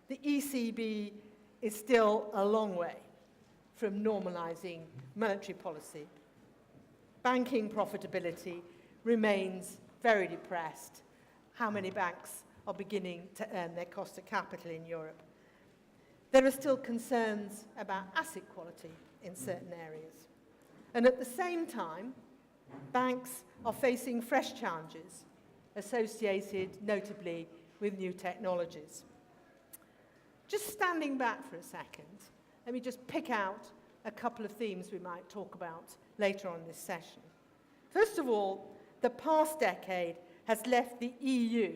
the ECB is still a long way from normalising monetary policy. Banking profitability remains very depressed. How many banks are beginning to earn their cost of capital in Europe? There are still concerns about asset quality in certain areas. And at the same time, banks are facing fresh challenges associated notably with new technologies. Just standing back for a second, let me just pick out a couple of themes we might talk about later on in this session. First of all, the past decade has left the EU,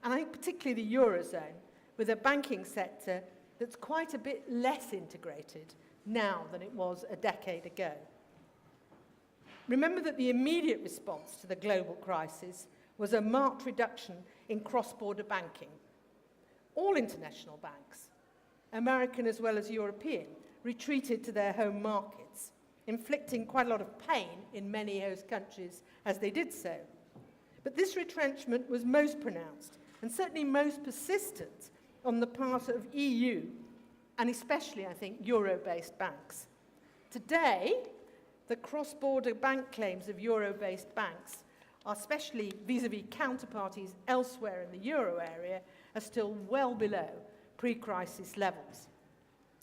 and I think particularly the Eurozone, with a banking sector that's quite a bit less integrated now than it was a decade ago. Remember that the immediate response to the global crisis was a marked reduction in cross-border banking. All international banks, American as well as European, retreated to their home markets, inflicting quite a lot of pain in many host countries as they did so. But this retrenchment was most pronounced and certainly most persistent on the part of EU and especially, I think, Euro-based banks. Today, the cross-border bank claims of Euro-based banks, especially vis-à-vis counterparties elsewhere in the Euro area, are still well below pre-crisis levels.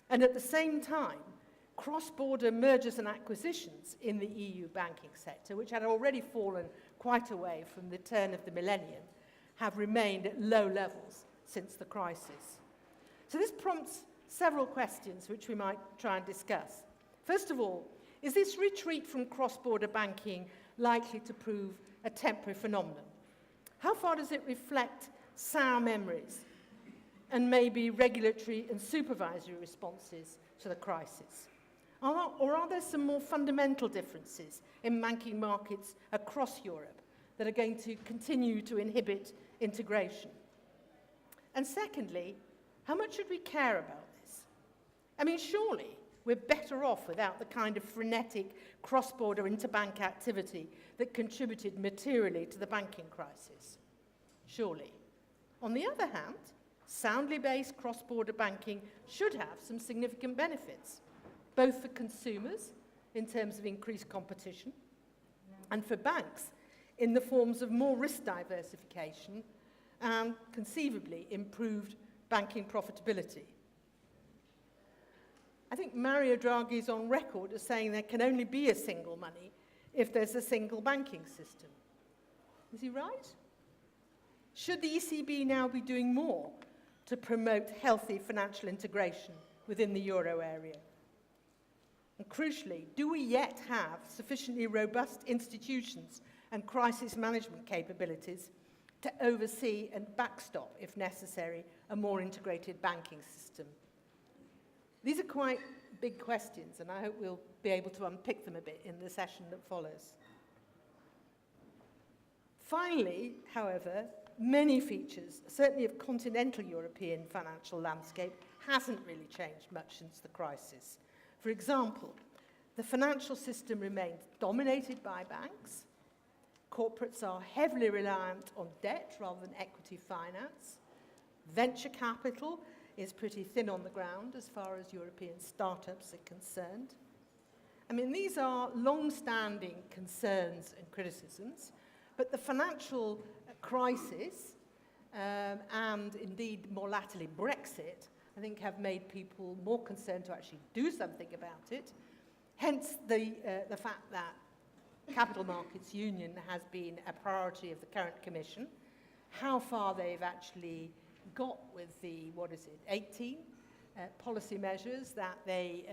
And at the same time, cross-border mergers and acquisitions in the EU banking sector, which had already fallen quite away from the turn of the millennium, have remained at low levels since the crisis. So this prompts several questions which we might try and discuss. First of all, is this retreat from cross-border banking likely to prove a temporary phenomenon? How far does it reflect sour memories and maybe regulatory and supervisory responses to the crisis? Or are there some more fundamental differences in banking markets across Europe that are going to continue to inhibit integration? And secondly, how much should we care about this? I mean, surely we're better off without the kind of frenetic cross-border interbank activity that contributed materially to the banking crisis. Surely. On the other hand, soundly based cross-border banking should have some significant benefits, both for consumers in terms of increased competition and for banks in the forms of more risk diversification and conceivably improved banking profitability. I think Mario Draghi is on record as saying there can only be a single money if there's a single banking system. Is he right? Should the ECB now be doing more to promote healthy financial integration within the euro area? And crucially, do we yet have sufficiently robust institutions and crisis management capabilities to oversee and backstop, if necessary, a more integrated banking system? These are quite big questions, and I hope we'll be able to unpick them a bit in the session that follows. Finally, however, many features, certainly of continental European financial landscape, hasn't really changed much since the crisis. For example, the financial system remains dominated by banks. Corporates are heavily reliant on debt rather than equity finance. Venture capital is pretty thin on the ground as far as European startups are concerned. I mean, these are long-standing concerns and criticisms, but the financial crisis and indeed more latterly Brexit, I think have made people more concerned to actually do something about it. Hence the fact that Capital Markets Union has been a priority of the current Commission. How far they've actually got with the, 18 policy measures that they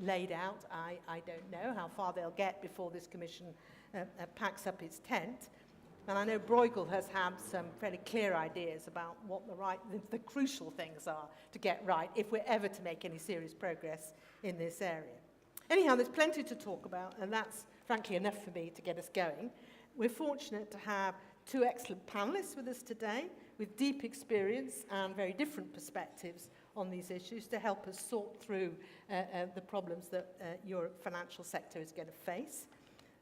laid out, I don't know how far they'll get before this Commission packs up its tent. And I know Bruegel has had some fairly clear ideas about what the crucial things are to get right if we're ever to make any serious progress in this area. Anyhow, there's plenty to talk about, and that's frankly enough for me to get us going. We're fortunate to have two excellent panelists with us today with deep experience and very different perspectives on these issues to help us sort through the problems that your financial sector is going to face.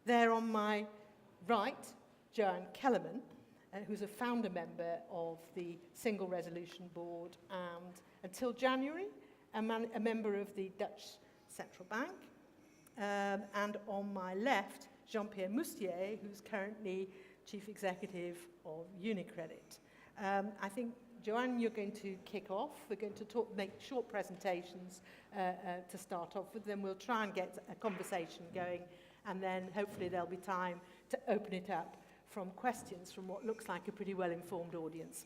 There on my right, Joanne Kellermann, who's a founder member of the Single Resolution Board and Until January, a member of the Dutch Central Bank. And on my left, Jean-Pierre Mustier, who's currently Chief Executive of Unicredit. I think, Joanne, you're going to kick off. We're going to make short presentations to start off with, then we'll try and get a conversation going, and then hopefully there'll be time to open it up from questions from what looks like a pretty well-informed audience,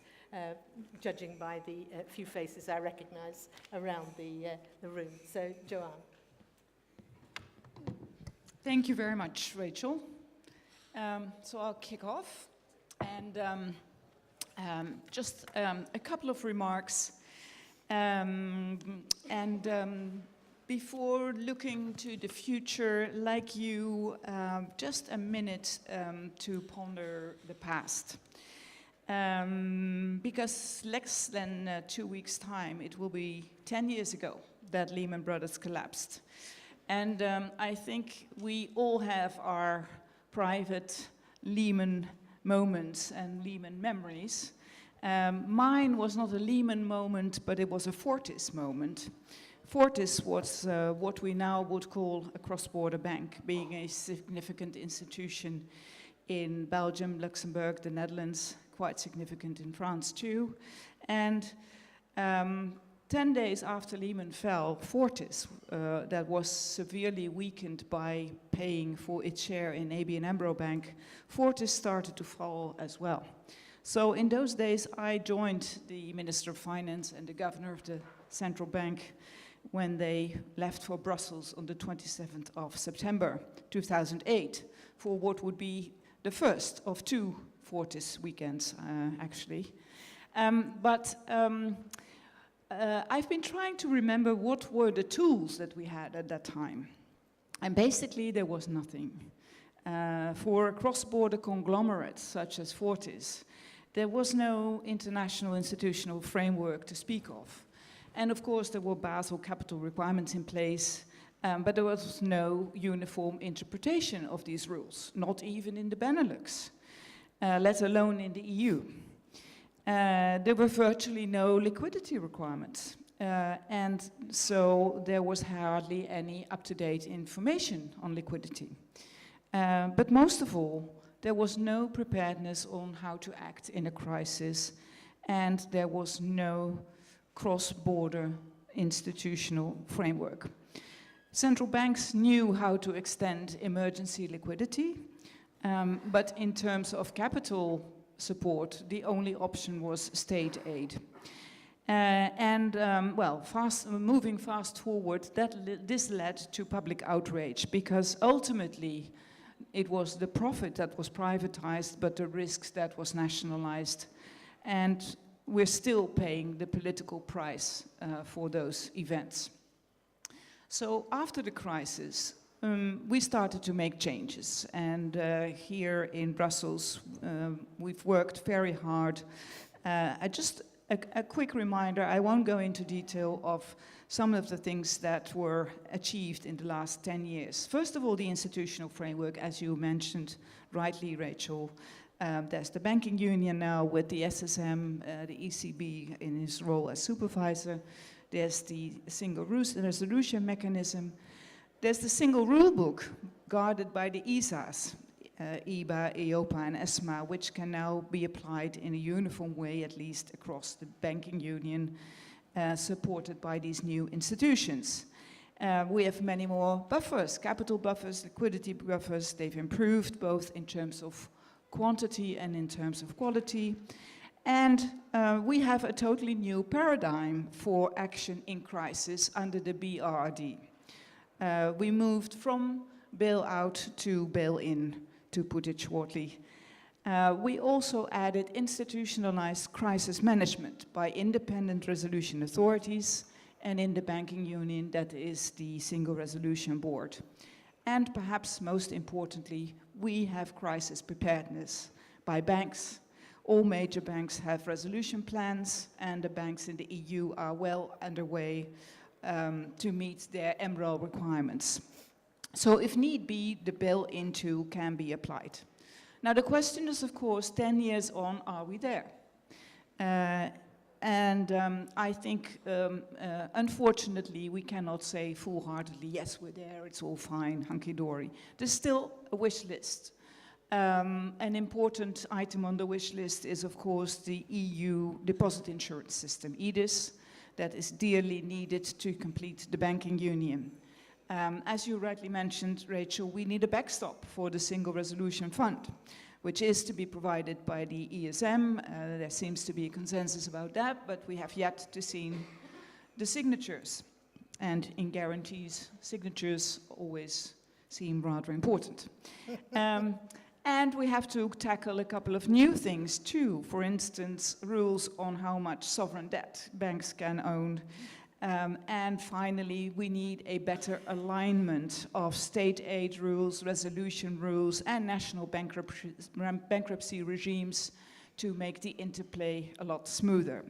judging by the few faces I recognise around the room. So, Joanne. Thank you very much, Rachel. So I'll kick off, and just a couple of remarks. Before looking to the future, like you, just a minute to ponder the past. Because less than 2 weeks' time, it will be 10 years ago that Lehman Brothers collapsed. And I think we all have our private Lehman moments and Lehman memories. Mine was not a Lehman moment, but it was a Fortis moment. Fortis was what we now would call a cross-border bank, being a significant institution in Belgium, Luxembourg, the Netherlands, quite significant in France too. And 10 days after Lehman fell, Fortis, that was severely weakened by paying for its share in ABN AMRO Bank, Fortis started to fall as well. So in those days, I joined the Minister of Finance and the Governor of the Central Bank when they left for Brussels on the 27th of September 2008 for what would be the first of 2 Fortis weekends, actually. I've been trying to remember what were the tools that we had at that time. And basically, there was nothing. For a cross-border conglomerate such as Fortis, there was no international institutional framework to speak of. And of course, there were Basel capital requirements in place, but there was no uniform interpretation of these rules, not even in the Benelux, let alone in the EU. There were virtually no liquidity requirements, and so there was hardly any up-to-date information on liquidity. But most of all, there was no preparedness on how to act in a crisis, and there was no cross-border institutional framework. Central banks knew how to extend emergency liquidity, but in terms of capital support, the only option was state aid. Moving fast forward, this led to public outrage, because ultimately it was the profit that was privatized, but the risks that was nationalized. And we're still paying the political price for those events. So after the crisis, we started to make changes. And here in Brussels, we've worked very hard. Just a quick reminder, I won't go into detail of some of the things that were achieved in the last 10 years. First of all, the institutional framework, as you mentioned rightly, Rachel. There's the banking union now with the SSM, the ECB in his role as supervisor. There's the single resolution mechanism. There's the single rule book guarded by the ESAs, EBA, EIOPA, and ESMA, which can now be applied in a uniform way, at least across the banking union, supported by these new institutions. We have many more buffers, capital buffers, liquidity buffers. They've improved both in terms of quantity and in terms of quality. And we have a totally new paradigm for action in crisis under the BRRD. We moved from bail-out to bail-in, to put it shortly. We also added institutionalized crisis management by independent resolution authorities, and in the banking union, that is the Single Resolution Board. And perhaps most importantly, we have crisis preparedness by banks. All major banks have resolution plans, and the banks in the EU are well underway to meet their MREL requirements. So if need be, the bail-in tool can be applied. Now the question is, of course, 10 years on, are we there? I think, unfortunately, we cannot say full-heartedly, yes, we're there, it's all fine, hunky-dory. There's still a wish list. An important item on the wish list is, of course, the EU deposit insurance system, EDIS, that is dearly needed to complete the banking union. As you rightly mentioned, Rachel, we need a backstop for the Single Resolution Fund, which is to be provided by the ESM. There seems to be a consensus about that, but we have yet to see the signatures. And in guarantees, signatures always seem rather important. And we have to tackle a couple of new things too. For instance, rules on how much sovereign debt banks can own. And finally, we need a better alignment of state aid rules, resolution rules, and national bankruptcy regimes to make the interplay a lot smoother.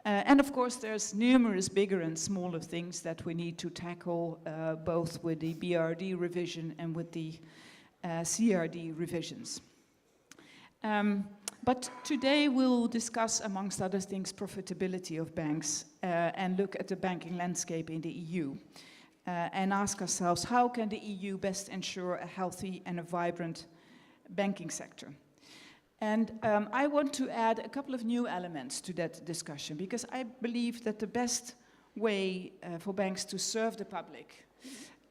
And of course, there's numerous bigger and smaller things that we need to tackle, both with the BRD revision and with the CRD revisions. But today we'll discuss, amongst other things, profitability of banks and look at the banking landscape in the EU and ask ourselves, how can the EU best ensure a healthy and a vibrant banking sector? And I want to add a couple of new elements to that discussion, because I believe that the best way for banks to serve the public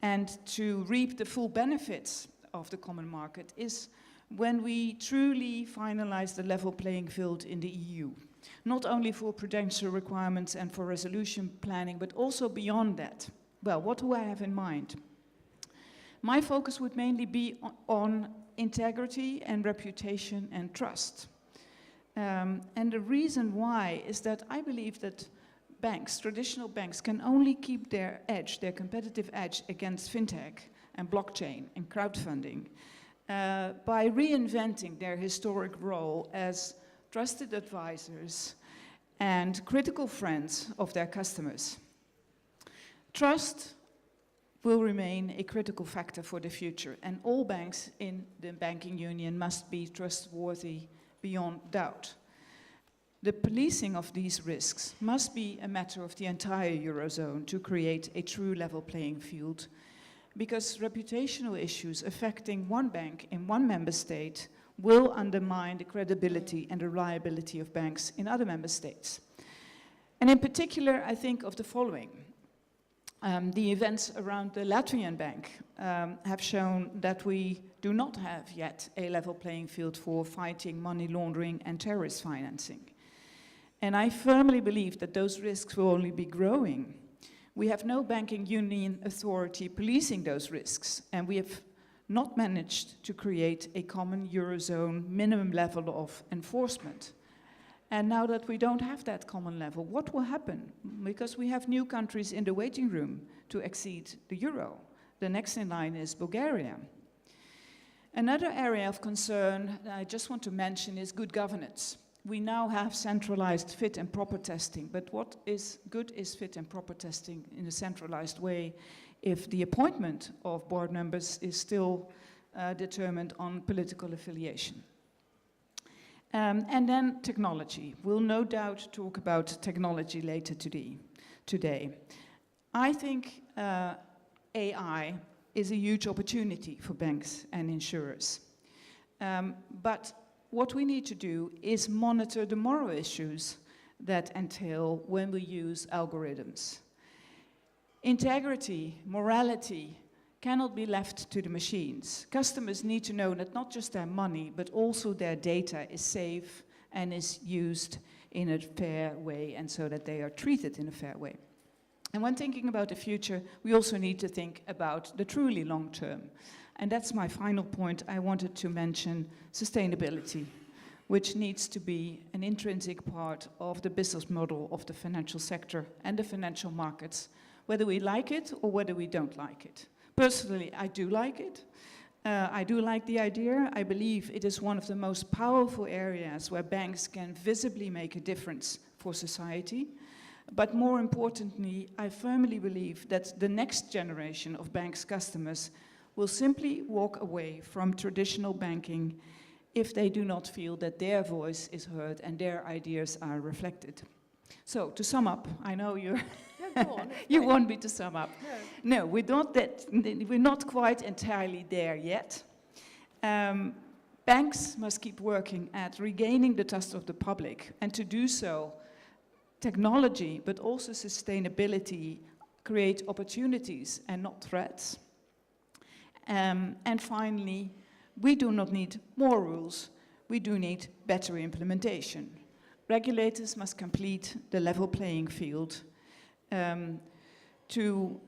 and to reap the full benefits of the common market is when we truly finalize the level playing field in the EU, not only for prudential requirements and for resolution planning, but also beyond that. Well, what do I have in mind? My focus would mainly be on integrity and reputation and trust. And the reason why is that I believe that banks, traditional banks, can only keep their edge, their competitive edge against fintech and blockchain and crowdfunding by reinventing their historic role as trusted advisors and critical friends of their customers. Trust will remain a critical factor for the future, and all banks in the banking union must be trustworthy beyond doubt. The policing of these risks must be a matter of the entire Eurozone to create a true level playing field, because reputational issues affecting one bank in one member state will undermine the credibility and the reliability of banks in other member states. And in particular, I think of the following. The events around the Latvian bank have shown that we do not have yet a level playing field for fighting money laundering and terrorist financing. And I firmly believe that those risks will only be growing. We have no banking union authority policing those risks, and we have not managed to create a common Eurozone minimum level of enforcement. And now that we don't have that common level, what will happen? Because we have new countries in the waiting room to exceed the euro. The next in line is Bulgaria. Another area of concern that I just want to mention is good governance. We now have centralized fit and proper testing, but what is good is fit and proper testing in a centralized way if the appointment of board members is still determined on political affiliation. And then technology. We'll no doubt talk about technology later today. I think AI is a huge opportunity for banks and insurers. But what we need to do is monitor the moral issues that entail when we use algorithms. Integrity, morality cannot be left to the machines. Customers need to know that not just their money, but also their data is safe and is used in a fair way, and so that they are treated in a fair way. And when thinking about the future, we also need to think about the truly long term. And that's my final point. I wanted to mention sustainability, which needs to be an intrinsic part of the business model of the financial sector and the financial markets, whether we like it or whether we don't like it. Personally, I do like it. I do like the idea. I believe it is one of the most powerful areas where banks can visibly make a difference for society. But more importantly, I firmly believe that the next generation of banks' customers will simply walk away from traditional banking if they do not feel that their voice is heard and their ideas are reflected. So to sum up, I know you're Yeah, go on. you explain. want me to sum up. No. No, we're not quite entirely there yet. Banks must keep working at regaining the trust of the public, and to do so, technology, but also sustainability, create opportunities and not threats. And finally, we do not need more rules, we do need better implementation. Regulators must complete the level playing field to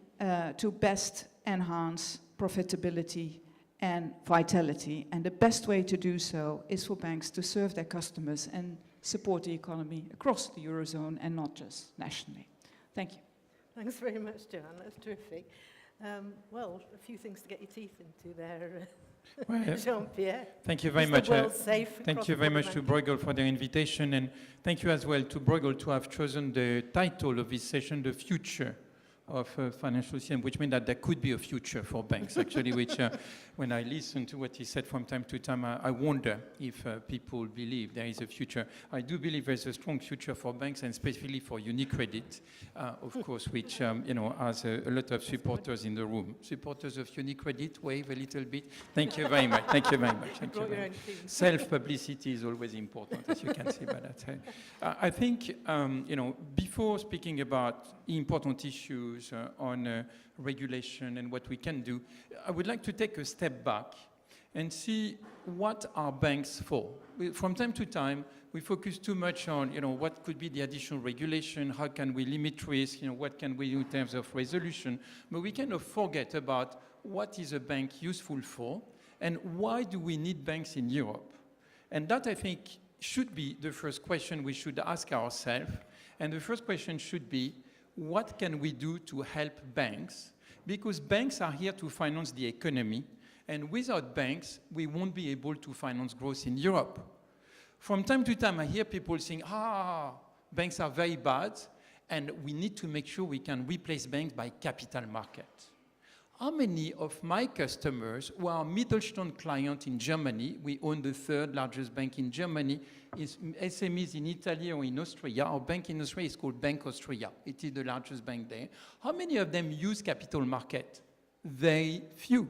best enhance profitability and vitality. And the best way to do so is for banks to serve their customers and support the economy across the Eurozone and not just nationally. Thank you. Thanks very much, Joanne. That's terrific. Well, a few things to get your teeth into there, Well, Jean-Pierre. thank you very Is much. the world safe? Thank you very much to cross-border Bruegel for their invitation, and thank you as well to Bruegel to have chosen the title of this session, The Future of Financial System, which means that there could be a future for banks, actually, which when I listen to what he said from time to time, I wonder if people believe there is a future. I do believe there's a strong future for banks, and especially for Unicredit, of course, which has a lot of supporters in the room. Supporters of Unicredit, wave a little bit. Thank you very much. Thank you very much. Thank you Brought your very own much. team. Self-publicity is always important, as you can see by that. I think, before speaking about important issues on regulation and what we can do, I would like to take a step back and see what are banks for. From time to time, we focus too much on, what could be the additional regulation, how can we limit risk, what can we do in terms of resolution, but we kind of forget about what is a bank useful for and why do we need banks in Europe. And that, I think, should be the first question we should ask ourselves. And the first question should be, what can we do to help banks? Because banks are here to finance the economy, and without banks, we won't be able to finance growth in Europe. From time to time, I hear people saying, banks are very bad, and we need to make sure we can replace banks by capital markets. How many of my customers who are Mittelstand clients in Germany, we own the third largest bank in Germany, is SMEs in Italy or in Austria. Our bank in Austria is called Bank Austria. It is the largest bank there. How many of them use capital market? Very few,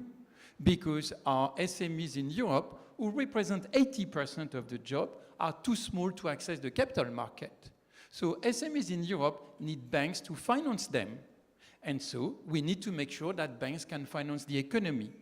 because our SMEs in Europe, who represent 80% of the job, are too small to access the capital market. So SMEs in Europe need banks to finance them. And so we need to make sure that banks can finance the economy.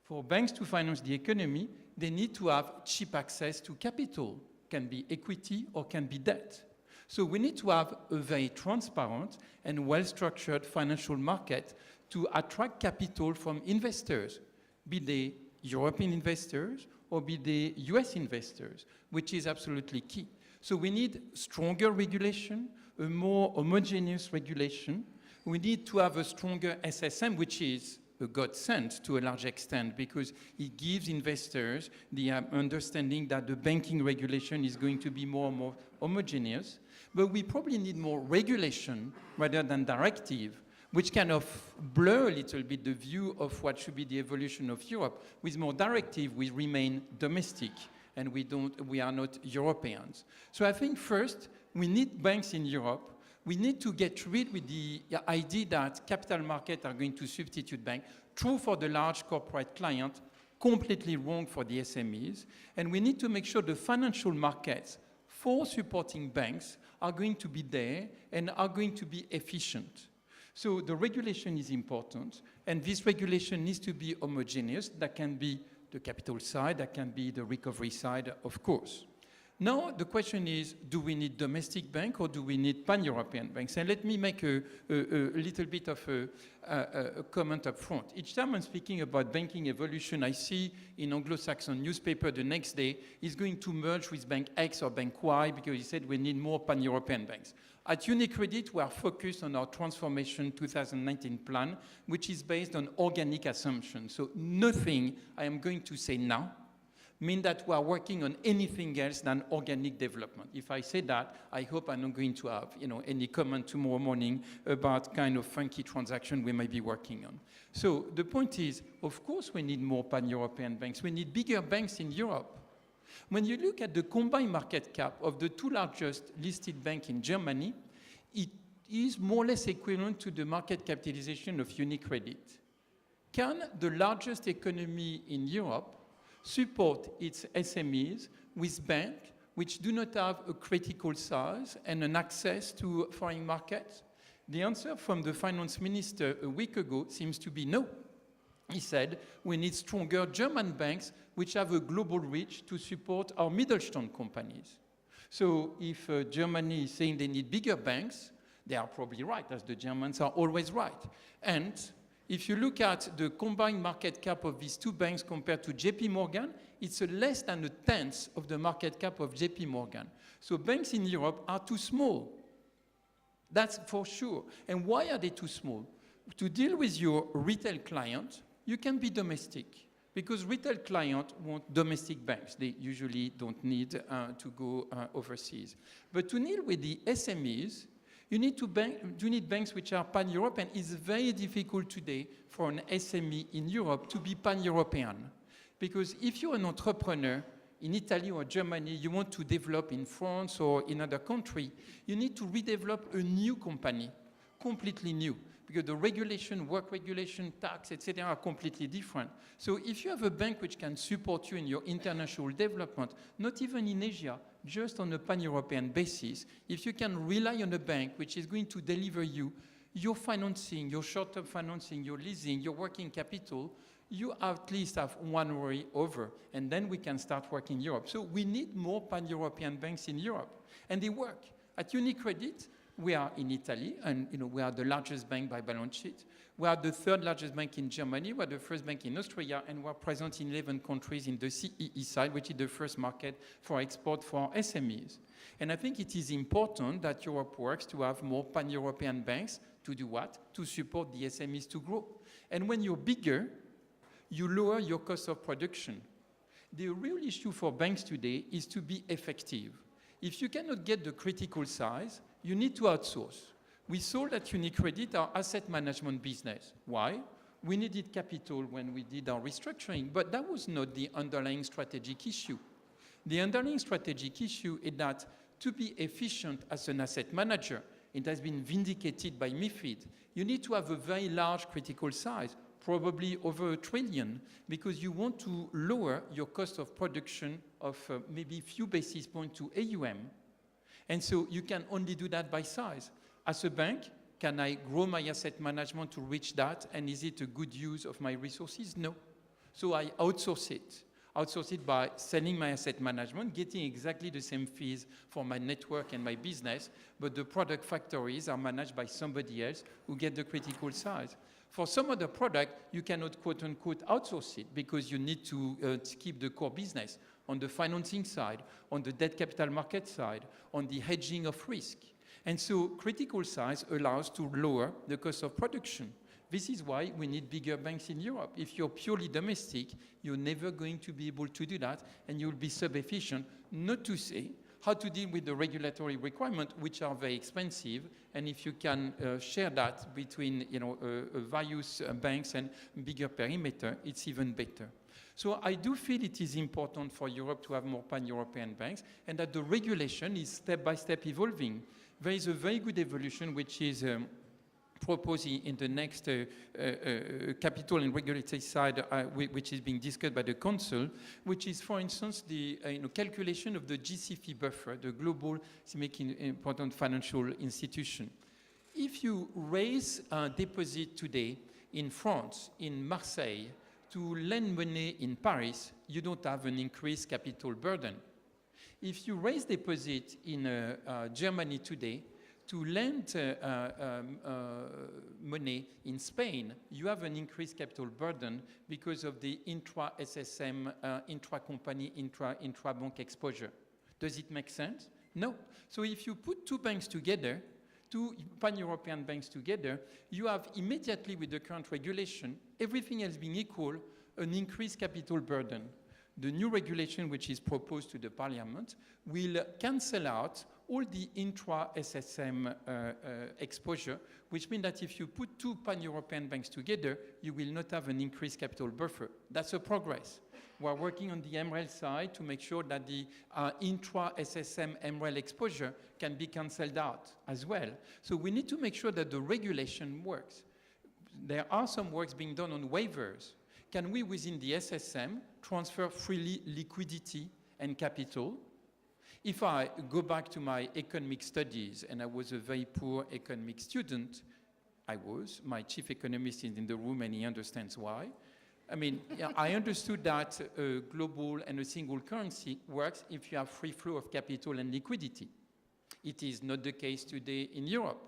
For banks to finance the economy, they need to have cheap access to capital. Can be equity or can be debt. So we need to have a very transparent and well-structured financial market to attract capital from investors, be they European investors or be they US investors, which is absolutely key. So we need stronger regulation, a more homogeneous regulation. We need to have a stronger SSM, which is a godsend to a large extent, because it gives investors the understanding that the banking regulation is going to be more and more homogeneous. But we probably need more regulation rather than directive, which kind of blur a little bit the view of what should be the evolution of Europe. With more directive, we remain domestic, and we are not Europeans. So I think first, we need banks in Europe. We need to get rid with the idea that capital markets are going to substitute banks. True for the large corporate client, completely wrong for the SMEs. And we need to make sure the financial markets for supporting banks are going to be there and are going to be efficient. So the regulation is important, and this regulation needs to be homogeneous. That can be the capital side, that can be the recovery side, of course. Now, the question is, do we need domestic bank or do we need pan-European banks? And let me make a little bit of a comment up front. Each time I'm speaking about banking evolution, I see in Anglo-Saxon newspaper the next day is going to merge with Bank X or Bank Y because he said we need more pan-European banks. At Unicredit, we are focused on our Transformation 2019 plan, which is based on organic assumptions. So nothing I am going to say now mean that we are working on anything else than organic development. If I say that, I hope I'm not going to have any comment tomorrow morning about kind of funky transaction we might be working on. So the point is, of course we need more pan-European banks. We need bigger banks in Europe. When you look at the combined market cap of the two largest listed banks in Germany, it is more or less equivalent to the market capitalization of Unicredit. Can the largest economy in Europe support its SMEs with banks which do not have a critical size and an access to foreign markets? The answer from the finance minister a week ago seems to be no. He said, we need stronger German banks which have a global reach to support our Mittelstand companies. So if Germany is saying they need bigger banks, they are probably right, as the Germans are always right. And if you look at the combined market cap of these two banks compared to JP Morgan, it's less than a tenth of the market cap of JP Morgan. So banks in Europe are too small. That's for sure. And why are they too small? To deal with your retail client, you can be domestic, because retail clients want domestic banks. They usually don't need to go overseas. But to deal with the SMEs, you need banks which are pan-European. It's very difficult today for an SME in Europe to be pan-European. Because if you're an entrepreneur in Italy or Germany, you want to develop in France or in other country, you need to redevelop a new company, completely new. Because the regulation, work regulation, tax, etc. are completely different. So if you have a bank which can support you in your international development, not even in Asia, just on a pan-European basis, if you can rely on a bank which is going to deliver you your financing, your short-term financing, your leasing, your working capital, you at least have one worry over, and then we can start working in Europe. So we need more pan-European banks in Europe, and they work. At Unicredit, we are in Italy, and we are the largest bank by balance sheet. We are the third largest bank in Germany. We are the first bank in Austria, and we are present in 11 countries in the CEE side, which is the first market for export for SMEs. And I think it is important that Europe works to have more pan-European banks to do what? To support the SMEs to grow. And when you're bigger, you lower your cost of production. The real issue for banks today is to be effective. If you cannot get the critical size, you need to outsource. We sold at Unicredit our asset management business. Why? We needed capital when we did our restructuring, but that was not the underlying strategic issue. The underlying strategic issue is that to be efficient as an asset manager, it has been vindicated by MiFID, you need to have a very large critical size, probably over $1 trillion, because you want to lower your cost of production of maybe a few basis points to AUM. And so you can only do that by size. As a bank, can I grow my asset management to reach that? And is it a good use of my resources? No. So I outsource it. Outsource it by selling my asset management, getting exactly the same fees for my network and my business, but the product factories are managed by somebody else who get the critical size. For some other product, you cannot quote-unquote outsource it because you need to keep the core business on the financing side, on the debt capital market side, on the hedging of risk. And so critical size allows to lower the cost of production. This is why we need bigger banks in Europe. If you're purely domestic, you're never going to be able to do that, and you'll be sub-efficient, not to say how to deal with the regulatory requirements, which are very expensive, and if you can share that between various banks and bigger perimeter, it's even better. So I do feel it is important for Europe to have more pan-European banks, and that the regulation is step-by-step evolving. There is a very good evolution which is proposed in the next capital and regulatory side, which is being discussed by the Council, which is, for instance, the calculation of the GCF buffer, the global important financial institution. If you raise a deposit today in France, in Marseille, to lend money in Paris, you don't have an increased capital burden. If you raise deposit in Germany today, to lend money in Spain, you have an increased capital burden because of the intra-SSM, intra-company, intra-bank exposure. Does it make sense? No. So if you put two banks together, two pan-European banks together, you have immediately with the current regulation, everything else being equal, an increased capital burden. The new regulation which is proposed to the Parliament will cancel out all the intra-SSM exposure, which means that if you put two pan-European banks together, you will not have an increased capital buffer. That's a progress. We're working on the MREL side to make sure that the intra-SSM MREL exposure can be cancelled out as well. So we need to make sure that the regulation works. There are some works being done on waivers. Can we, within the SSM, transfer freely liquidity and capital? If I go back to my economic studies, and I was a very poor economic student, my chief economist is in the room and he understands why. I mean, I understood that a global and a single currency works if you have free flow of capital and liquidity. It is not the case today in Europe,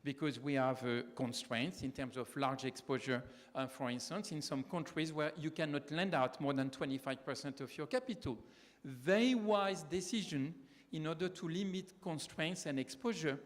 because we have constraints in terms of large exposure, for instance, in some countries where you cannot lend out more than 25% of your capital. Very wise decision in order to limit constraints and exposure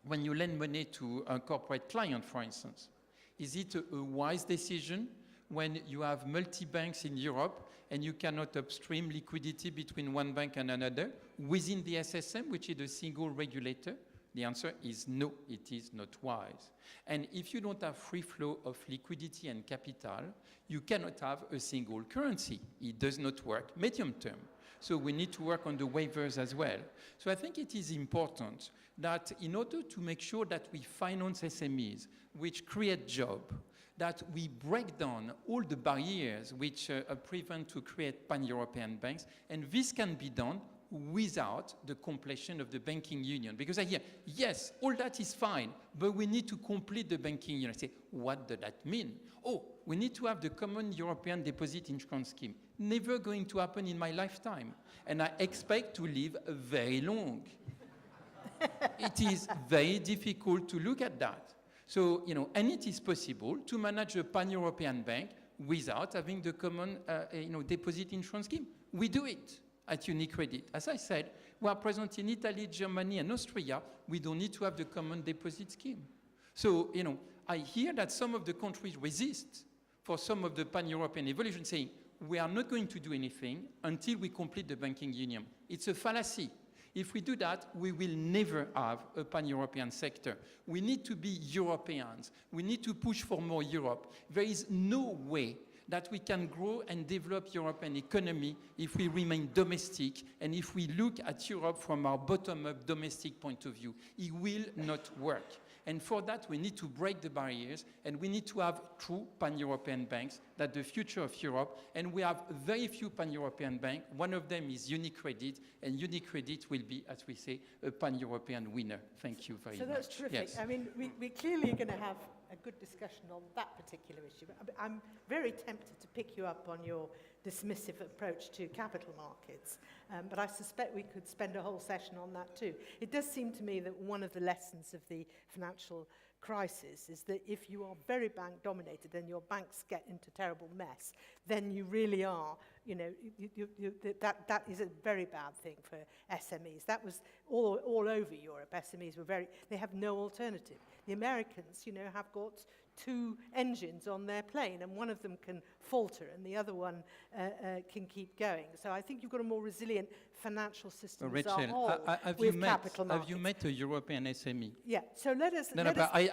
when you lend money to a corporate client, for instance. Is it a wise decision when you have multi-banks in Europe and you cannot upstream liquidity between one bank and another within the SSM, which is a single regulator? The answer is no, it is not wise. And if you don't have free flow of liquidity and capital, you cannot have a single currency. It does not work medium term. So we need to work on the waivers as well. So I think it is important that in order to make sure that we finance SMEs, which create jobs, that we break down all the barriers which prevent to create pan-European banks, and this can be done without the completion of the banking union. Because I hear, yes, all that is fine, but we need to complete the banking union. I say, what does that mean? Oh, we need to have the common European deposit insurance scheme. Never going to happen in my lifetime. And I expect to live very long. It is very difficult to look at that. So, and it is possible to manage a pan-European bank without having the common, deposit insurance scheme. We do it at Unicredit. As I said, we are present in Italy, Germany, and Austria. We don't need to have the common deposit scheme. So, I hear that some of the countries resist for some of the pan-European evolution, saying, we are not going to do anything until we complete the banking union. It's a fallacy. If we do that, we will never have a pan-European sector. We need to be Europeans. We need to push for more Europe. There is no way that we can grow and develop European economy if we remain domestic and if we look at Europe from our bottom-up domestic point of view. It will not work. And for that, we need to break the barriers, and we need to have true pan-European banks. That's the future of Europe. And we have very few pan-European banks. One of them is Unicredit, and Unicredit will be, as we say, a pan-European winner. Thank you very much. So that's terrific. Yes. I mean, we clearly are going to have a good discussion on that particular issue. I'm very tempted to pick you up on your dismissive approach to capital markets, but I suspect we could spend a whole session on that too. It does seem to me that one of the lessons of the financial crisis is that if you are very bank dominated and your banks get into terrible mess, then you really are, that is a very bad thing for SMEs. That was all over Europe. SMEs they have no alternative. The Americans, have got two engines on their plane, and one of them can falter and the other one can keep going. So I think you've got a more resilient financial system as a whole with capital markets. Have you met a European SME? Yeah, so let us...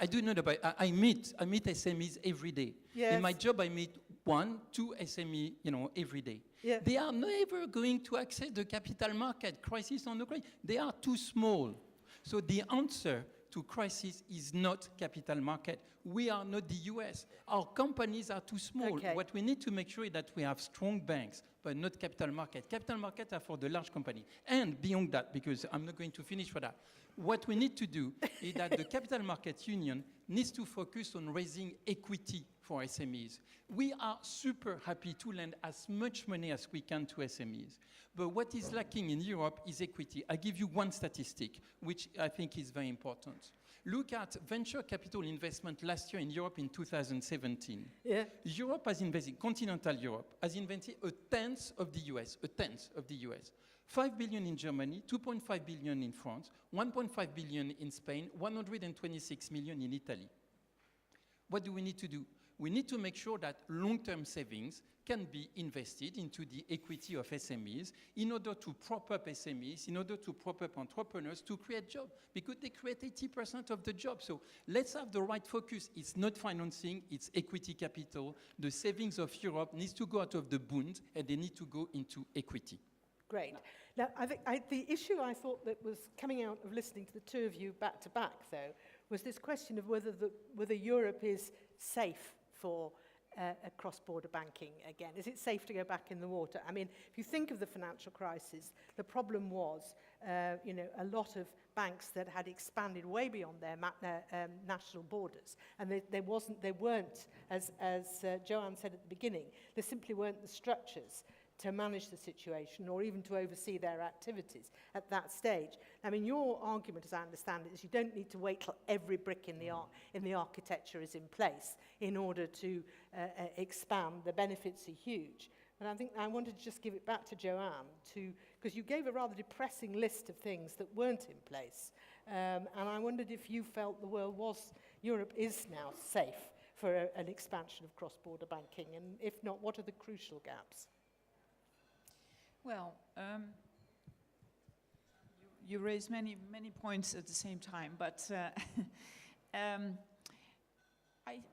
I do know that, I meet SMEs every day. Yes. In my job, I meet 1-2 SME, every day. Yeah. They are never going to access the capital market, crisis on the crisis. They are too small. So the answer to crisis is not capital market. We are not the US. Our companies are too small. Okay. What we need to make sure is that we have strong banks, but not capital market. Capital markets are for the large company. And beyond that, because I'm not going to finish for that, what we need to do is that the Capital Markets Union needs to focus on raising equity for SMEs. We are super happy to lend as much money as we can to SMEs. But what is lacking in Europe is equity. I give you one statistic, which I think is very important. Look at venture capital investment last year in Europe in 2017. Yeah. Europe has invested, continental Europe, has invested a tenth of the US, 5 billion in Germany, 2.5 billion in France, 1.5 billion in Spain, 126 million in Italy. What do we need to do? we need to make sure that long-term savings can be invested into the equity of SMEs in order to prop up SMEs, in order to prop up entrepreneurs to create jobs, because they create 80% of the jobs. So let's have the right focus. It's not financing, it's equity capital. The savings of Europe needs to go out of the bond, and they need to go into equity. Great. Now, I think the issue I thought that was coming out of listening to the two of you back to back, though, was this question of whether Europe is safe for a cross-border banking again. Is it safe to go back in the water? I mean, if you think of the financial crisis, the problem was, a lot of banks that had expanded way beyond their national borders, and they weren't, as Joanne said at the beginning, there simply weren't the structures to manage the situation or even to oversee their activities at that stage. I mean, your argument, as I understand it, is you don't need to wait till every brick in the architecture is in place in order to expand. The benefits are huge. And I think I wanted to just give it back to Joanne, because you gave a rather depressing list of things that weren't in place. And I wondered if you felt Europe is now safe for an expansion of cross-border banking, and if not, what are the crucial gaps? Well, you raise many points at the same time, but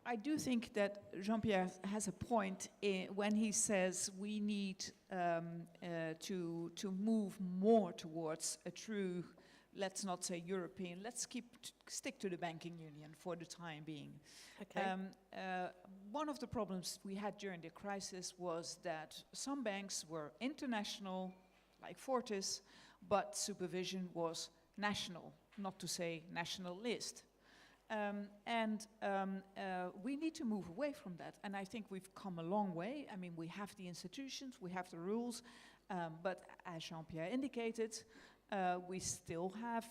I do think that Jean-Pierre has a point when he says we need to move more towards a true, let's not say European, let's stick to the banking union for the time being. Okay. One of the problems we had during the crisis was that some banks were international, like Fortis, but supervision was national, not to say nationalist. We need to move away from that, and I think we've come a long way. I mean, we have the institutions, we have the rules, but as Jean-Pierre indicated, we still have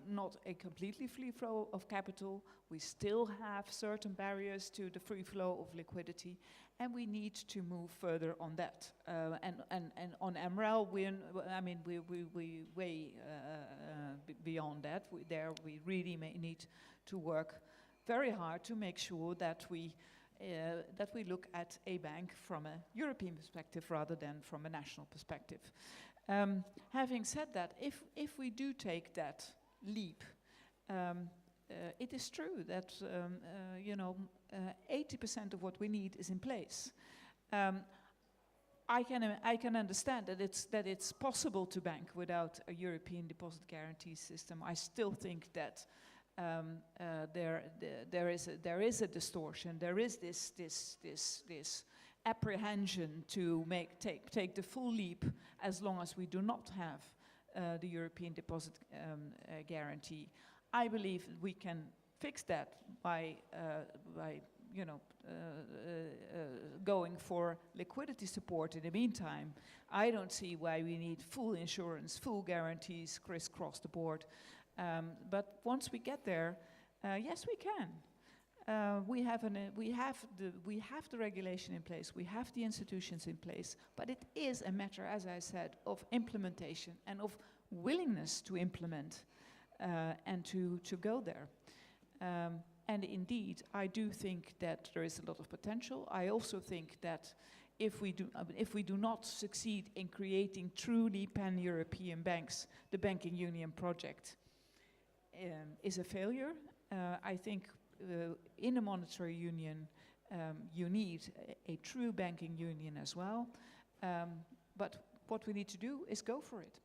not a completely free flow of capital. We still have certain barriers to the free flow of liquidity, and we need to move further on that. And on MREL, we way beyond that. We really may need to work very hard to make sure that we look at a bank from a European perspective rather than from a national perspective. Having said that, if we do take that leap, it is true that 80% of what we need is in place. I can understand that it's possible to bank without a European deposit guarantee system. I still think that there is a distortion. There is this apprehension to take the full leap as long as we do not have the European deposit guarantee. I believe we can fix that by going for liquidity support in the meantime. I don't see why we need full insurance, full guarantees, crisscross the board. But once we get there, yes, we can. We have the regulation in place, we have the institutions in place, but it is a matter, as I said, of implementation and of willingness to implement and to go there. And indeed, I do think that there is a lot of potential. I also think that if we do not succeed in creating truly pan-European banks, the banking union project is a failure. I think in a monetary union, you need a true banking union as well. But what we need to do is go for it.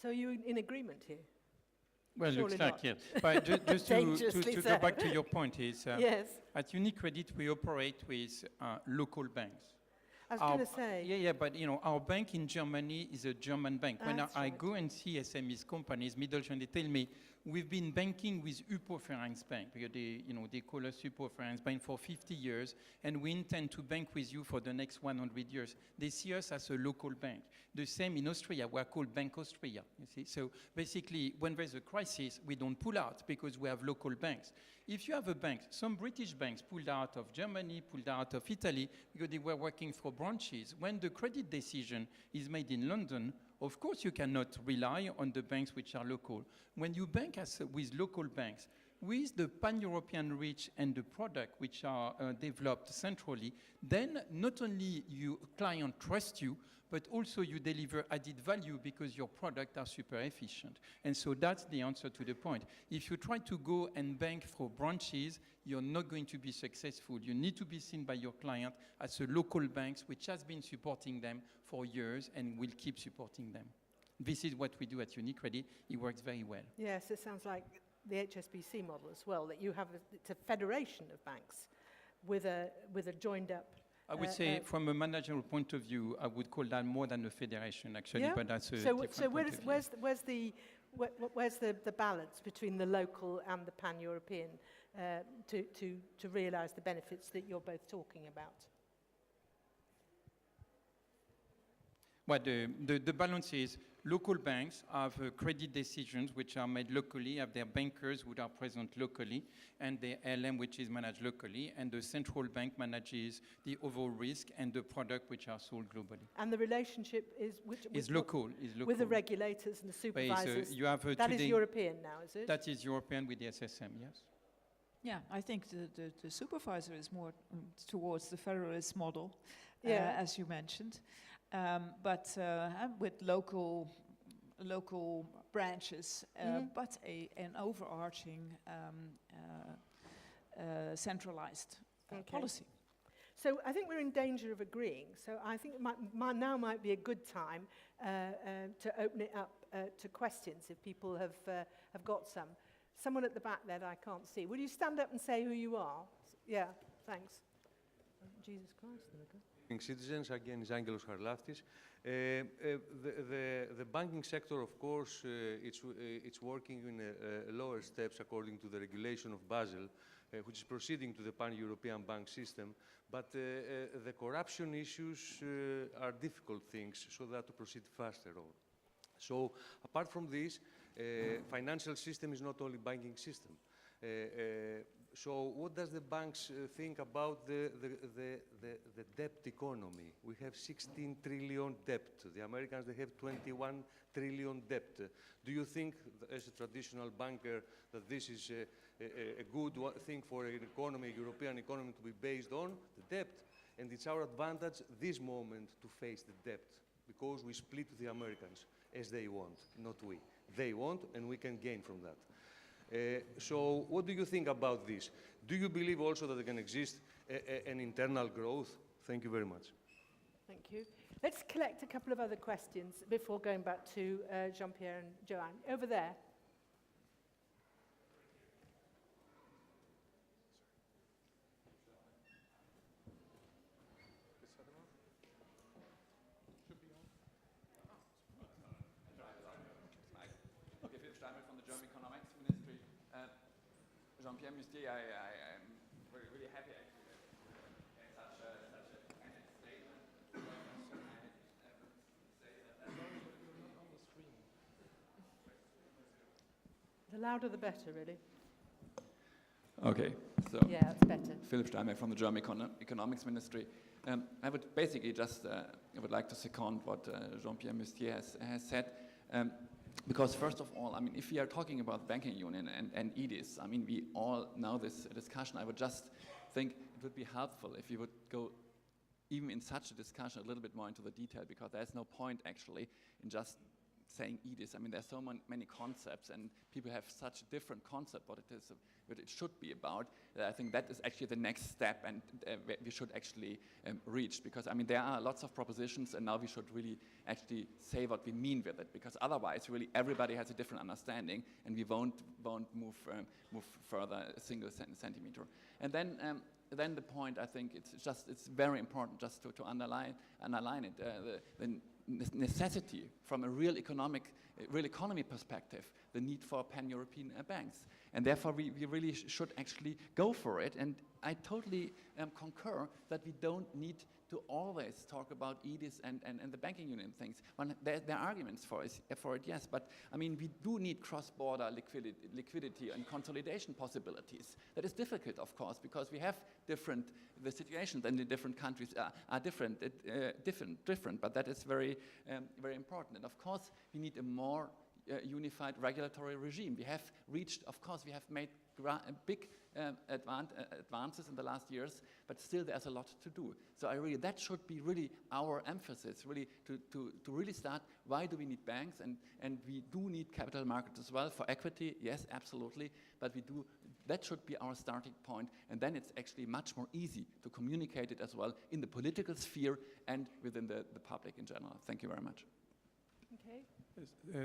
So you're in agreement here? Well, Surely looks like, not. yes. But just to go back to your point is, yes. At Unicredit, we operate with local banks. I was going to say. Yeah, but our bank in Germany is a German bank. When I right. go and see SMEs companies, Mittelstand, they tell me we've been banking with Hypovereinsbank because they call us Hypovereinsbank for 50 years, and we intend to bank with you for the next 100 years. They see us as a local bank. The same in Austria, we're called Bank Austria. You see, so basically, when there's a crisis, we don't pull out because we have local banks. If you have a bank, some British banks pulled out of Germany, pulled out of Italy because they were working for branches. When the credit decision is made in London, of course you cannot rely on the banks which are local. When you bank with local banks, with the pan-European reach and the product which are developed centrally, then not only your client trusts you, but also you deliver added value because your products are super efficient. And so that's the answer to the point. If you try to go and bank through branches, you're not going to be successful. You need to be seen by your client as a local bank which has been supporting them for years and will keep supporting them. This is what we do at Unicredit. It works very well. Yes, it sounds like the HSBC model as well, that you have it's a federation of banks with a joined up. I would say, from a managerial point of view, I would call that more than a federation, actually, Yeah? but that's a So different point of view. where's the balance between the local and the pan-European to realise the benefits that you're both talking about? Well, the balance is local banks have credit decisions which are made locally, have their bankers who are present locally, and the LM which is managed locally, and the central bank manages the overall risk and the product which are sold globally. And the relationship is local. With the regulators and the supervisors. You have, that is European now, is it? That is European with the SSM, yes. Yeah, I think the supervisor is more towards the federalist model, Yeah. as you mentioned. But with local branches, but an overarching centralized policy. So I think we're in danger of agreeing. So I think now might be a good time to open it up to questions if people have got some. Someone at the back there that I can't see. Will you stand up and say who you are? Yeah, thanks. Jesus Christ, there we go. Citizens, again, is Angelos Harlaftis. The banking sector, of course, it's working in lower steps according to the regulation of Basel, which is proceeding to the pan-European bank system. But the corruption issues are difficult things, so they have to proceed faster. So, apart from this, financial system is not only banking system. So what does the banks think about the debt economy? We have 16 trillion debt. The Americans, they have 21 trillion debt. Do you think, as a traditional banker, that this is a good thing for an economy, European economy, to be based on the debt? And it's our advantage, this moment, to face the debt, because we split with the Americans as they want, not we. They want, and we can gain from that. So what do you think about this? Do you believe also that there can exist an internal growth? Thank you very much. Thank you. Let's collect a couple of other questions before going back to Jean-Pierre and Joanne. Over there. From the German Economics Ministry. Jean-Pierre Mustier, I'm really happy actually that such a kind of statement. The louder the better, really. Okay, so yeah, it's better. Philipp Steinberg from the German Economics Ministry. I would basically just I would like to second what Jean-Pierre Mustier has said. Because first of all, I mean, if we are talking about banking union and EDIS, I mean, we all know this discussion. I would just think it would be helpful if you would go even in such a discussion a little bit more into the detail, because there's no point actually in just saying EDIS. I mean, there's so many concepts, and people have such a different concept what it is, what it should be about. I think that is actually the next step, and we should actually reach, because I mean there are lots of propositions, and now we should really actually say what we mean with it, because otherwise, really everybody has a different understanding, and we won't move further a single centimeter. And then the point, I think it's very important just to underline it. The necessity from a real economy perspective, the need for pan-European banks. And therefore we really should actually go for it. And I totally concur that we don't need to always talk about EDIS and the banking union things. There are arguments for it, yes, but I mean, we do need cross-border liquidity and consolidation possibilities. That is difficult, of course, because we have the situations in the different countries are different, but that is very important. And of course, we need a more unified regulatory regime. We have reached, of course, we have made big advances in the last years, but still there's a lot to do. So that should be really our emphasis, really to really start, why do we need banks? And we do need capital markets as well for equity, yes, absolutely, but that should be our starting point, and then it's actually much more easy to communicate it as well in the political sphere and within the public in general. Thank you very much. Okay.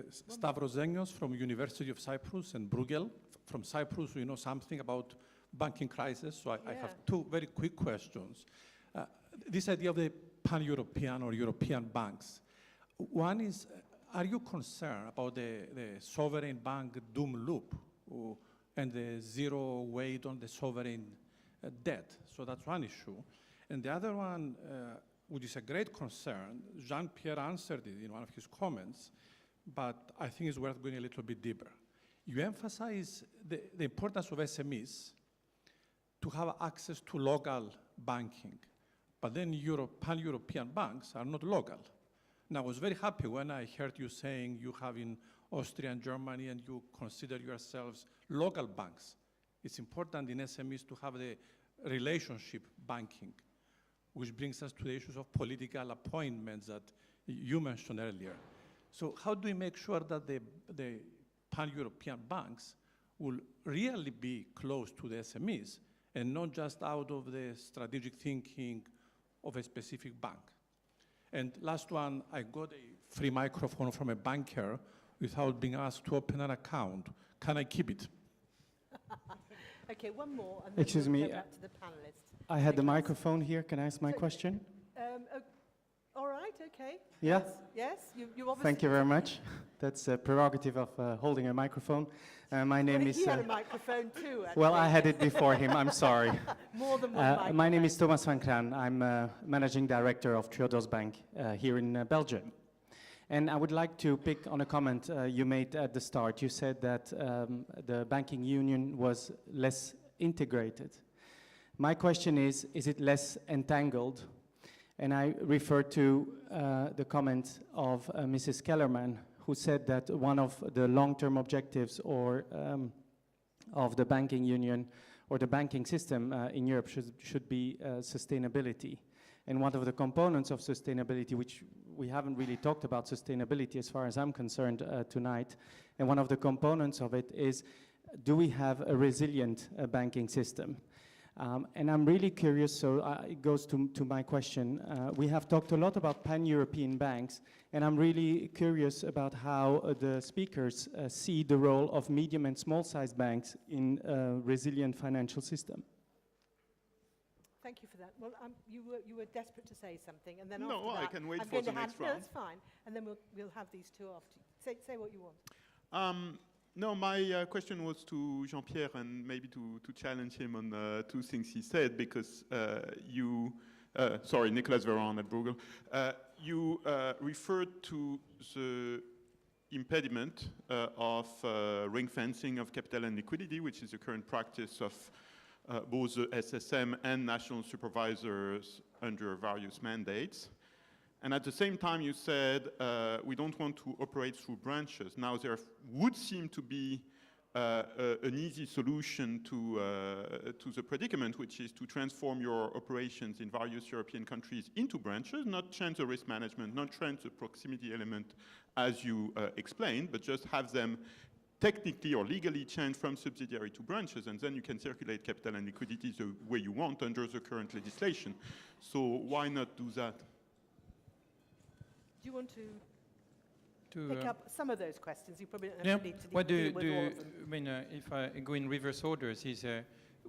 Stavros Zenios from University of Cyprus and Bruegel. From Cyprus, we know something about banking crisis, so I have two very quick questions. This idea of the pan-European or European banks. One is, are you concerned about the sovereign bank doom loop and the zero weight on the sovereign debt? So that's one issue. And the other one, which is a great concern, Jean-Pierre answered it in one of his comments, but I think it's worth going a little bit deeper. You emphasize the importance of SMEs to have access to local banking, but then pan-European banks are not local. Now, I was very happy when I heard you saying you have in Austria and Germany and you consider yourselves local banks. It's important in SMEs to have the relationship banking, which brings us to the issues of political appointments that you mentioned earlier. So how do we make sure that the pan-European banks will really be close to the SMEs and not just out of the strategic thinking of a specific bank? And last one, I got a free microphone from a banker without being asked to open an account. Can I keep it? Okay, one more, and then Excuse we'll me, go back to the panelists. I had the Nicholas. microphone here. Can I ask my question? All right, okay. Yeah? Yes, you obviously... Thank you very much. That's a prerogative of holding a microphone. My name Well, is... he had a microphone too, actually. well, I had it before him. I'm sorry. More than one microphone. My name is Thomas van Kraan. I'm Managing Director of Triodos Bank here in Belgium. And I would like to pick on a comment you made at the start. You said that the banking union was less integrated. My question is it less entangled? And I refer to the comment of Mrs. Kellermann, who said that one of the long-term objectives of the banking union or the banking system in Europe should be sustainability. And one of the components of sustainability, which we haven't really talked about sustainability as far as I'm concerned tonight, and one of the components of it is, do we have a resilient banking system? And I'm really curious, so it goes to my question. We have talked a lot about pan-European banks, and I'm really curious about how the speakers see the role of medium and small-sized banks in a resilient financial system. Thank you for that. Well, you were desperate to say something, and then No, after I that, can wait I'm for going the to next No, round. it's fine. And then we'll have these two after. Say what you want. No, my question was to Jean-Pierre, and maybe to challenge him on two things he said, because sorry, Nicolas Veron at Bruegel, you referred to the impediment of ring fencing of capital and liquidity, which is the current practice of both the SSM and national supervisors under various mandates. And at the same time, you said we don't want to operate through branches. Now, there would seem to be an easy solution to the predicament, which is to transform your operations in various European countries into branches, not change the risk management, not change the proximity element as you explained, but just have them technically or legally change from subsidiary to branches, and then you can circulate capital and liquidity the way you want under the current legislation. So why not do that? Do you want to pick up some of those questions? You probably don't Yeah. have to need to Well, deal with all of them. I mean, if I go in reverse orders, is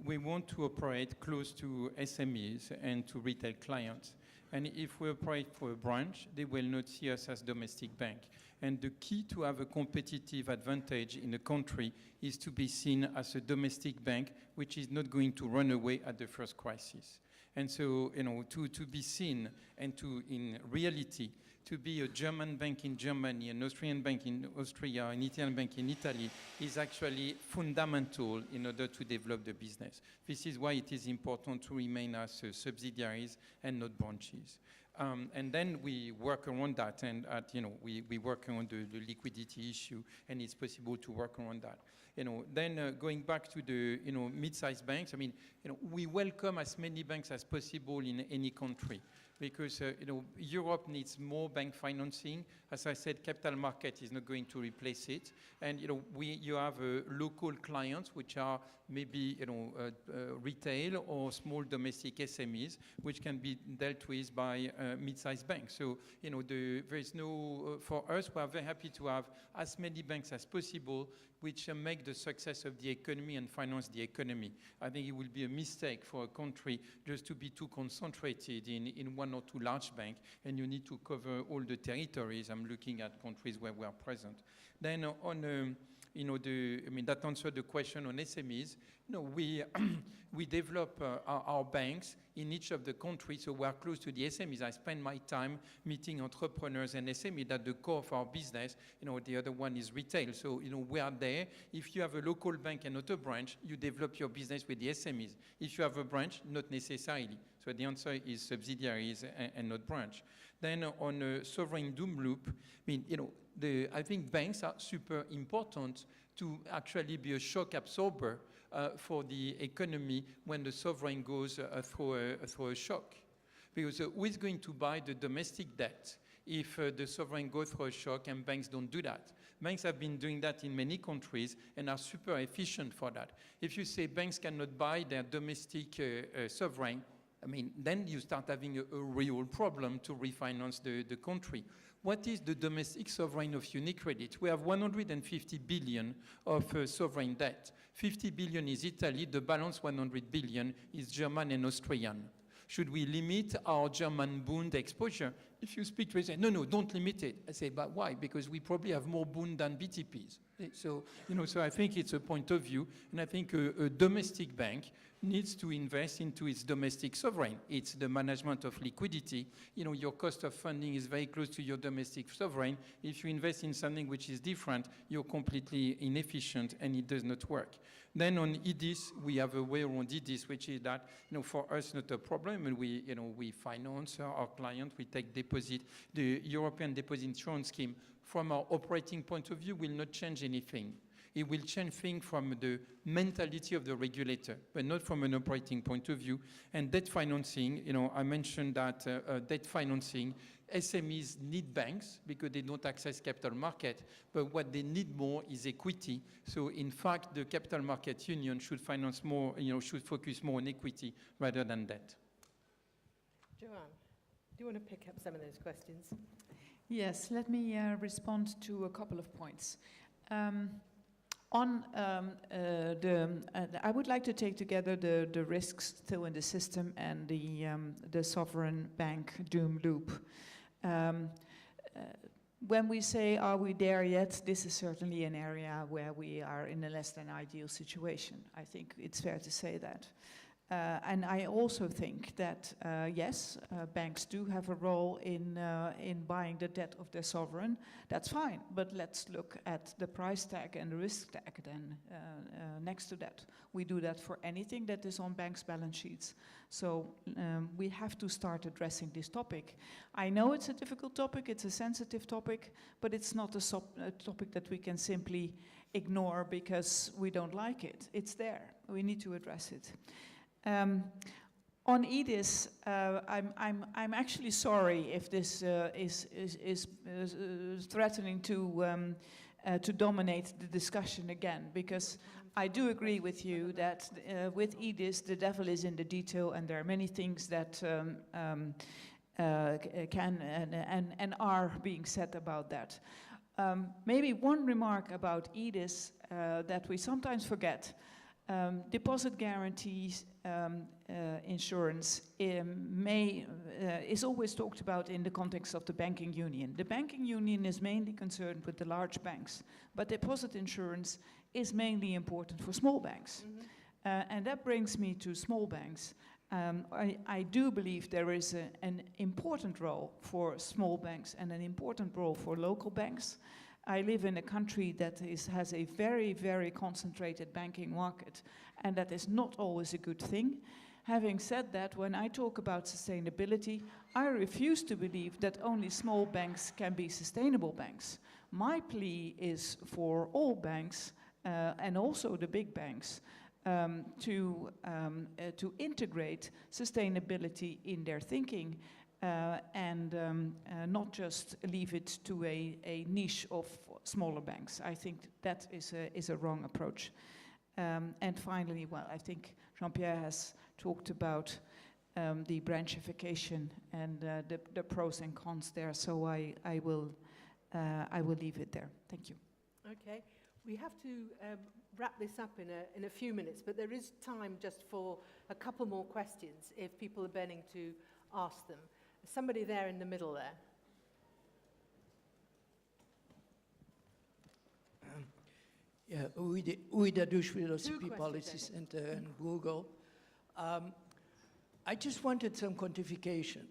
we want to operate close to SMEs and to retail clients. And if we operate for a branch, they will not see us as domestic bank. And the key to have a competitive advantage in a country is to be seen as a domestic bank, which is not going to run away at the first crisis. And so, to be seen and to, in reality, to be a German bank in Germany, an Austrian bank in Austria, an Italian bank in Italy is actually fundamental in order to develop the business. This is why it is important to remain as subsidiaries and not branches. And then we work around that, and we work on the liquidity issue, and it's possible to work around that. Then going back to the mid-sized banks, I mean, we welcome as many banks as possible in any country, because Europe needs more bank financing. As I said, capital market is not going to replace it, and you have local clients which are maybe retail or small domestic SMEs, which can be dealt with by mid-sized banks. So there is no for us. We are very happy to have as many banks as possible, which make the success of the economy and finance the economy. I think it will be a mistake for a country just to be too concentrated in one or two large banks, and you need to cover all the territories. I'm looking at countries where we are present. Then on that answered the question on SMEs. We develop our banks in each of the countries, so we are close to the SMEs. I spend my time meeting entrepreneurs and SMEs. That's the core of our business. The other one is retail. So we are there. If you have a local bank and not a branch, you develop your business with the SMEs. If you have a branch, not necessarily. So the answer is subsidiaries and not branch. Then on a sovereign doom loop, I think banks are super important to actually be a shock absorber for the economy when the sovereign goes through a shock. Because who is going to buy the domestic debt if the sovereign goes through a shock and banks don't do that? Banks have been doing that in many countries and are super efficient for that. If you say banks cannot buy their domestic sovereign, then you start having a real problem to refinance the country. What is the domestic sovereign of Unicredit? We have 150 billion of sovereign debt. 50 billion is Italy. The balance 100 billion is German and Austrian. Should we limit our German bond exposure? If you speak to me, say, no, don't limit it. I say, but why? Because we probably have more bond than BTPs. So, so I think it's a point of view, and I think a domestic bank needs to invest into its domestic sovereign. It's the management of liquidity. Your cost of funding is very close to your domestic sovereign. If you invest in something which is different, you're completely inefficient and it does not work. Then on EDIS, we have a way around EDIS, which is that, for us, not a problem. And we finance our client, we take deposit. The European Deposit Insurance Scheme, from our operating point of view, will not change anything. It will change things from the mentality of the regulator, but not from an operating point of view. And debt financing, I mentioned that debt financing, SMEs need banks because they don't access capital market, but what they need more is equity. So in fact, the capital market union should finance more, should focus more on equity rather than debt. Joanne, do you want to pick up some of those questions? Yes, let me respond to a couple of points. I would like to take together the risks still in the system and the sovereign bank doom loop. When we say, are we there yet, this is certainly an area where we are in a less than ideal situation. I think it's fair to say that. And I also think that, yes, banks do have a role in buying the debt of their sovereign. That's fine, but let's look at the price tag and the risk tag then next to that. We do that for anything that is on banks' balance sheets. So we have to start addressing this topic. I know it's a difficult topic, it's a sensitive topic, but it's not a topic that we can simply ignore because we don't like it. It's there. We need to address it. On EDIS, I'm actually sorry if this is threatening to dominate the discussion again, because I do agree with you that with EDIS the devil is in the detail, and there are many things that can and are being said about that. Maybe one remark about EDIS that we sometimes forget. Deposit guarantees insurance is always talked about in the context of the banking union. The banking union is mainly concerned with the large banks, but deposit insurance is mainly important for small banks. Mm-hmm. And that brings me to small banks. I do believe there is an important role for small banks and an important role for local banks. I live in a country that has a very, very concentrated banking market, and that is not always a good thing. Having said that, when I talk about sustainability, I refuse to believe that only small banks can be sustainable banks. My plea is for all banks, and also the big banks, to integrate sustainability in their thinking, and not just leave it to a niche of smaller banks. I think that is a wrong approach. And finally, well, I think Jean-Pierre has talked about the branchification and the pros and cons there, so I will leave it there. Thank you. Okay, we have to wrap this up in a few minutes, but there is time just for a couple more questions if people are burning to ask them. Somebody there in the middle there. Yeah, Uwe Dadush, Philosophy, questions, Policy David. Center, and Bruegel. I just wanted some quantification.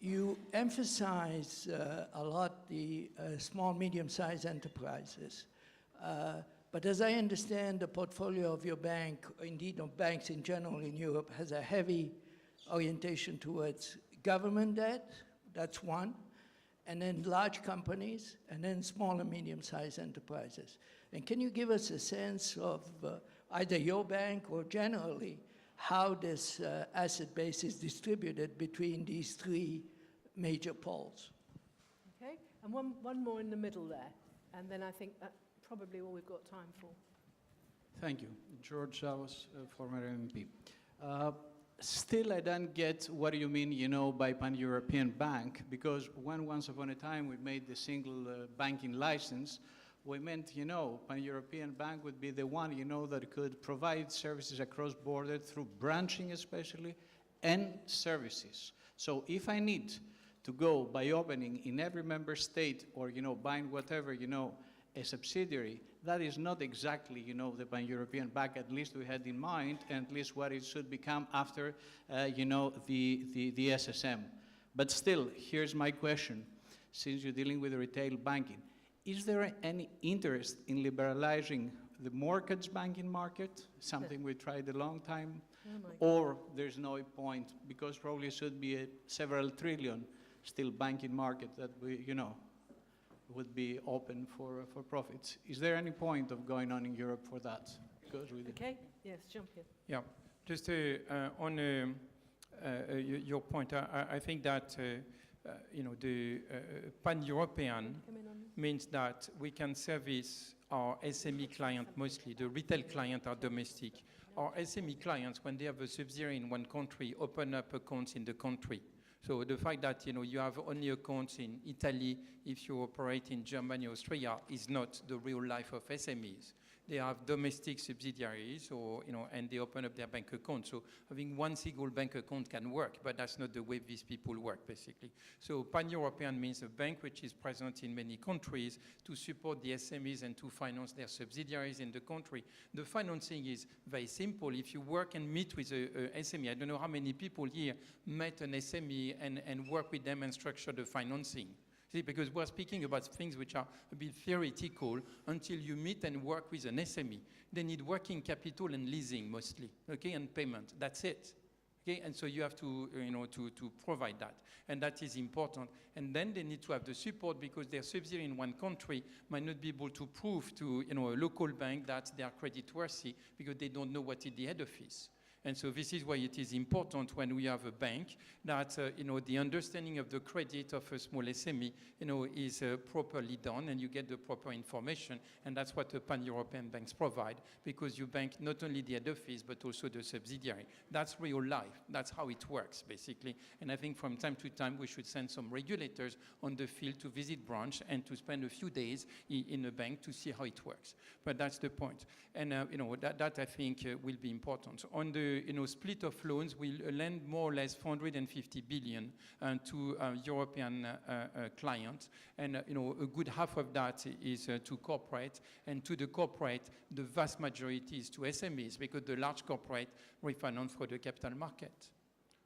You emphasize a lot the small, medium-sized enterprises. But as I understand, the portfolio of your bank, indeed of banks in general in Europe, has a heavy orientation towards government debt, that's one, and then large companies, and then small and medium-sized enterprises. And can you give us a sense of either your bank or generally how this asset base is distributed between these three major poles? Okay, and one more in the middle there, and then I think that's probably all we've got time for. Thank you. George Savos, former MP. Still, I don't get what you mean, by pan-European bank, because when once upon a time we made the single banking license, we meant, pan-European bank would be the one, that could provide services across border through branching especially, and services. So if I need to go by opening in every member state or, buying whatever, a subsidiary, that is not exactly, the pan-European bank, at least we had in mind, and at least what it should become after, the SSM. But still, here's my question. Since you're dealing with retail banking, is there any interest in liberalizing the mortgage banking market, something we tried a long time, or there's no point, because probably should be a several trillion still banking market that we, would be open for profits. Is there any point of going on in Europe for that? Okay, yes, jump in. Yeah, just on your point, I think that the pan-European means that we can service our SME client mostly. The retail clients are domestic. Our SME clients, when they have a subsidiary in one country, open up accounts in the country. So the fact that you have only accounts in Italy if you operate in Germany, Austria, is not the real life of SMEs. They have domestic subsidiaries, or and they open up their bank account. So having one single bank account can work, but that's not the way these people work, basically. So pan-European means a bank which is present in many countries to support the SMEs and to finance their subsidiaries in the country. The financing is very simple. If you work and meet with a SME, I don't know how many people here met an SME and work with them and structure the financing. Because we're speaking about things which are a bit theoretical until you meet and work with an SME. They need working capital and leasing mostly, okay, and payment. That's it, okay. And so you have to, to provide that, and that is important. And then they need to have the support because their subsidiary in one country might not be able to prove to, a local bank that they are creditworthy because they don't know what is the head office. And so this is why it is important when we have a bank that, the understanding of the credit of a small SME, is properly done and you get the proper information. And that's what the pan-European banks provide, because you bank not only the head office, but also the subsidiary. That's real life. That's how it works, basically. And I think from time to time, we should send some regulators on the field to visit branch and to spend a few days in a bank to see how it works. But that's the point. And, that I think will be important. On the split of loans, we'll lend more or less 450 billion to European clients. And, a good half of that is to corporate. And to the corporate, the vast majority is to SMEs, because the large corporate refinance for the capital market.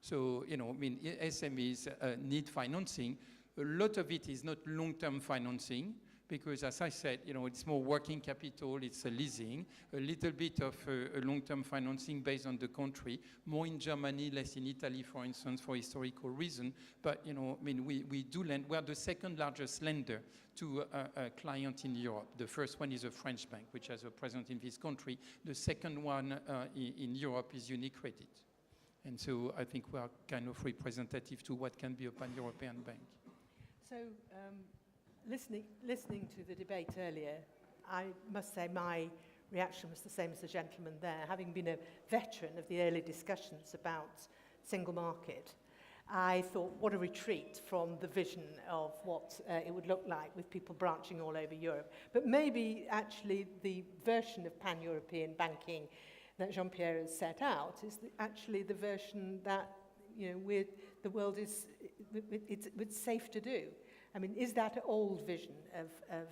So, SMEs need financing. A lot of it is not long-term financing, because as I said, it's more working capital, it's a leasing, a little bit of a long-term financing based on the country, more in Germany, less in Italy, for instance, for historical reason. But, we do lend. We are the second largest lender to a client in Europe. The first one is a French bank, which has a presence in this country. The second one in Europe is Unicredit. And so I think we are kind of representative to what can be a pan-European bank. So listening to the debate earlier, I must say my reaction was the same as the gentleman there. Having been a veteran of the early discussions about single market, I thought, what a retreat from the vision of what it would look like with people branching all over Europe. But maybe actually the version of pan-European banking that Jean-Pierre has set out is actually the version that, the world it's safe to do. I mean, is that old vision of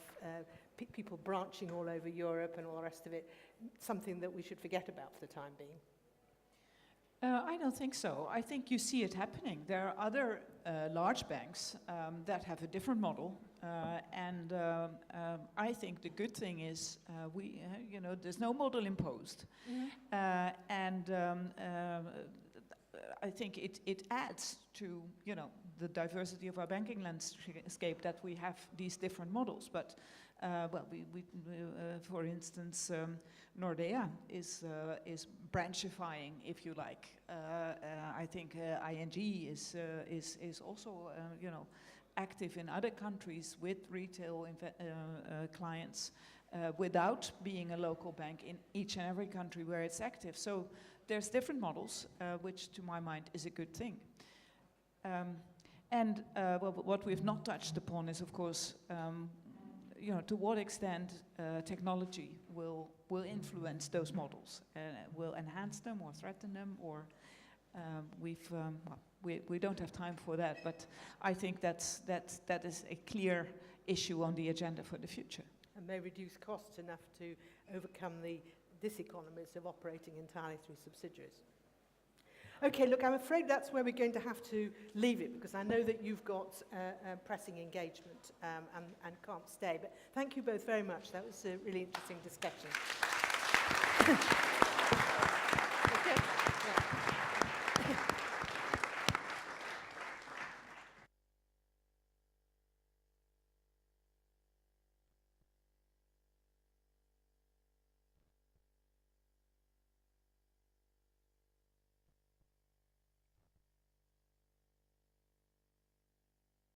people branching all over Europe and all the rest of it something that we should forget about for the time being? I don't think so. I think you see it happening. There are other large banks that have a different model, and I think the good thing is there's no model imposed, and I think it adds to the diversity of our banking landscape that we have these different models. But for instance, Nordea is branchifying, if you like. I think ING is also active in other countries with retail clients without being a local bank in each and every country where it's active. So there's different models, which to my mind is a good thing. What we've not touched upon is, of course, to what extent technology will influence those models, will enhance them or threaten them, or we don't have time for that. But I think that is a clear issue on the agenda for the future. And may reduce costs enough to overcome the diseconomies of operating entirely through subsidiaries. Okay, look, I'm afraid that's where we're going to have to leave it, because I know that you've got pressing engagement and can't stay. But thank you both very much. That was a really interesting discussion.